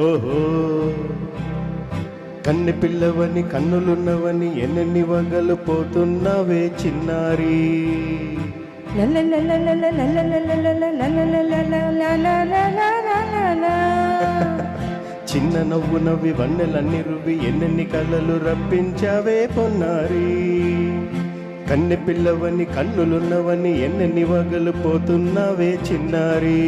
ఓహో కన్నె పిల్లవని కన్నులున్నవని ఎన్నెన్ని వగలు పోతున్నావే చిన్నారి. చిన్న నవ్వు నవ్వి వన్నెలన్నీ రువి ఎన్నెన్ని కళ్ళలు రప్పించావే పొన్నారి. కన్నె పిల్లవని కన్నులున్నవని ఎన్నెన్ని వగలు పోతున్నావే చిన్నారి.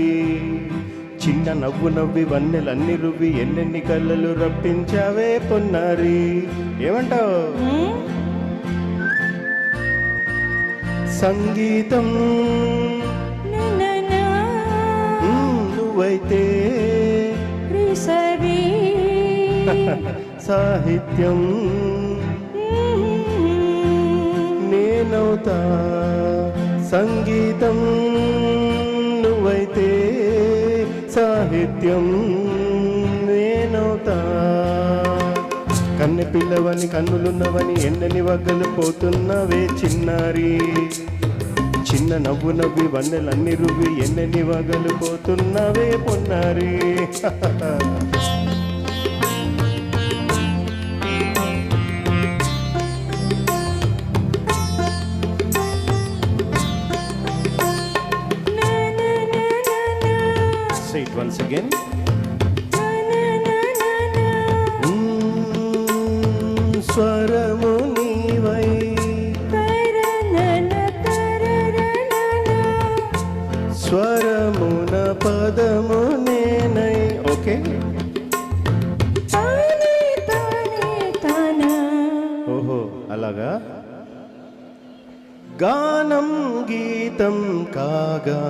చిన్న నవ్వు నవ్వి వన్నెలన్నీ రువి ఎన్నెన్ని కళ్ళలు రప్పించావే పొన్నారి. ఏమంటావు? సంగీతం నువ్వైతే సాహిత్యం నేనవుతా. సంగీతం నువ్వైతే సాహిత్యం నేనవుతా. కన్నె పిల్లవని కన్నులున్నవని ఎన్నెన్ని వగ్గలు పోతున్నవే చిన్నారి. చిన్న నవ్వు నవ్వి వన్నెలన్నీ రువి ఎన్నెన్ని వగలు పోతున్నవే పొన్నారి. Say it once again. స్వరము నీవై స్వరమున పదము నేనై. ఓకే ఓహో అలాగా. గానం గీతం కాగా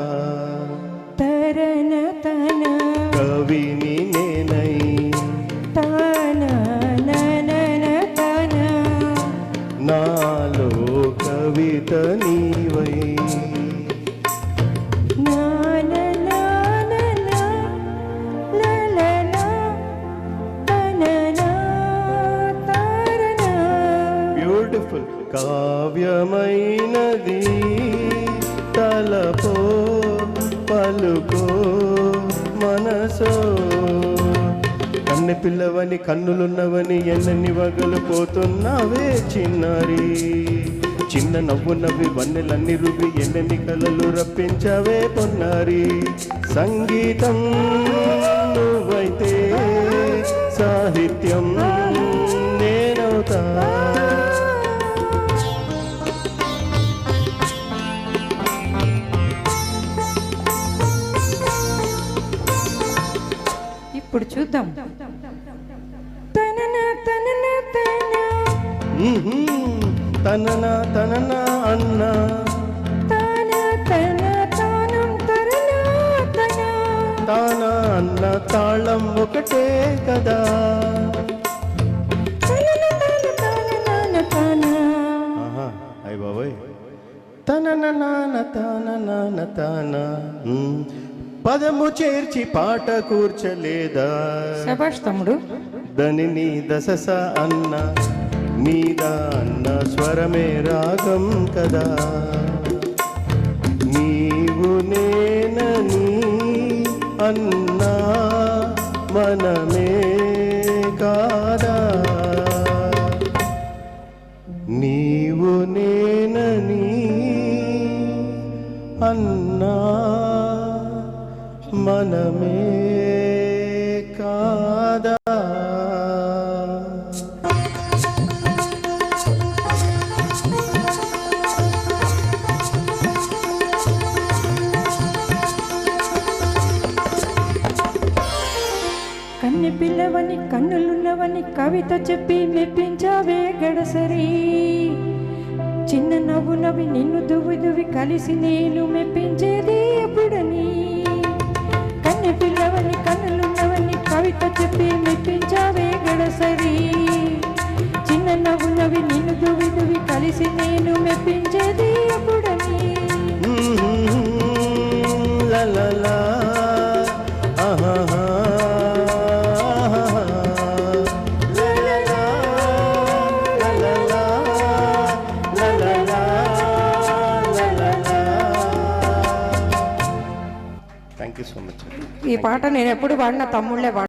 కవిని నేనై నాలో కవిత నీవై. బ్యూటిఫుల్. కావ్యమైనది తలపో పలుకో మనసో. కన్నె పిల్లవని కన్నులున్నవని ఎన్నెన్ని వగలు పోతున్నావే చిన్నారి. చిన్న నవ్వు నవ్వి వన్నెలన్నీ రువి ఎన్నెన్ని కలలు రప్పించావే పొన్నారి. సంగీతం నువ్వైతే సాహిత్యం నేనవుతా. ఇప్పుడు చూద్దాం. తననా తననా అన్నా తానా అన్న తాళం ఒకటే కదా. అయ్య బాబోయ్. తనన నాన తాన నాన తాన పదము చేర్చి పాట కూర్చలేదా. శభాష్ తమ్ముడు. దని దశస అన్న మీద అన్న స్వరమే రాగం కదా. నీవు నేనని అన్నా మనమే కాదా. నీవు నేనని అన్నా మనమే కాదా. కన్నె పిల్లవని కన్నులున్నవని కవిత చెప్పి మెప్పించావే గడసరి. చిన్న నవ్వు నవ్వి నిన్ను దువ్వి దువ్వి కలిసి నేను మెప్పించేది ఎప్పుడని. కన్నె పిల్లవని కన్నులున్నవని కవిత చెప్పి మెప్పించావే గడసరి. చిన్న నవ్వు నవ్వి నిన్ను దువ్వి దువ్వి కలిసి నేను మెప్పించేది ఎప్పుడని. Thank you so much. ఈ పాట నేను ఎప్పుడు పాడినా తమ్ముళ్ళే పాడ